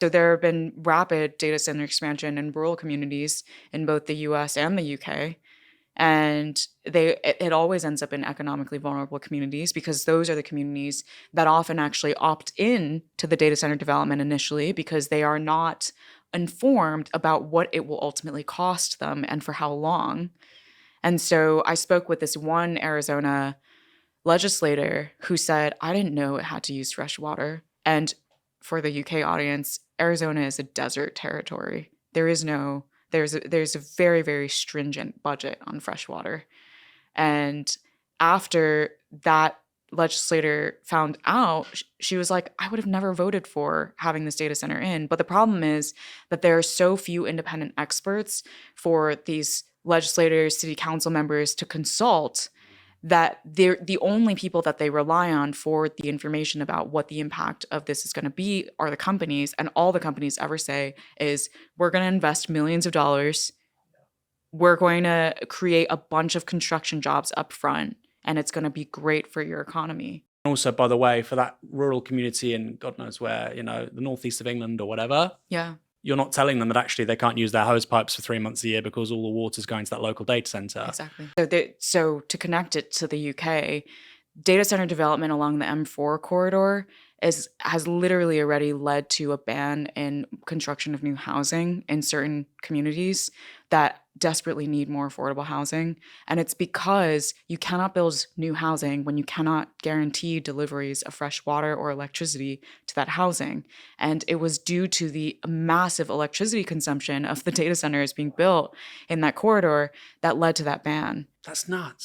So there have been rapid data center expansion in rural communities in both the US and the UK. And it always ends up in economically vulnerable communities because those are the communities that often actually opt in to the data center development initially because they are not informed about what it will ultimately cost them and for how long. And so I spoke with this one Arizona legislator who said, I didn't know it had to use fresh water. And for the UK audience, Arizona is a desert territory. There's a very, very stringent budget on fresh water. And after that legislator found out, she was like, I would have never voted for having this data center in. But the problem is that there are so few independent experts for these legislators, city council members to consult that they're the only people that they rely on for the information about what the impact of this is going to be are the companies. And all the companies ever say is, we're going to invest millions of dollars. We're going to create a bunch of construction jobs up front, and it's going to be great for your economy. Also, by the way, for that rural community in God knows where, the northeast of England or whatever, Yeah. you're not telling them that actually they can't use their hose pipes for 3 months a year because all the water's going to that local data center. Exactly. So to connect it to the UK, data center development along the M4 corridor has literally already led to a ban in construction of new housing in certain communities that desperately need more affordable housing. And it's because you cannot build new housing when you cannot guarantee deliveries of fresh water or electricity to that housing. And it was due to the massive electricity consumption of the data centers being built in that corridor that led to that ban. That's nuts.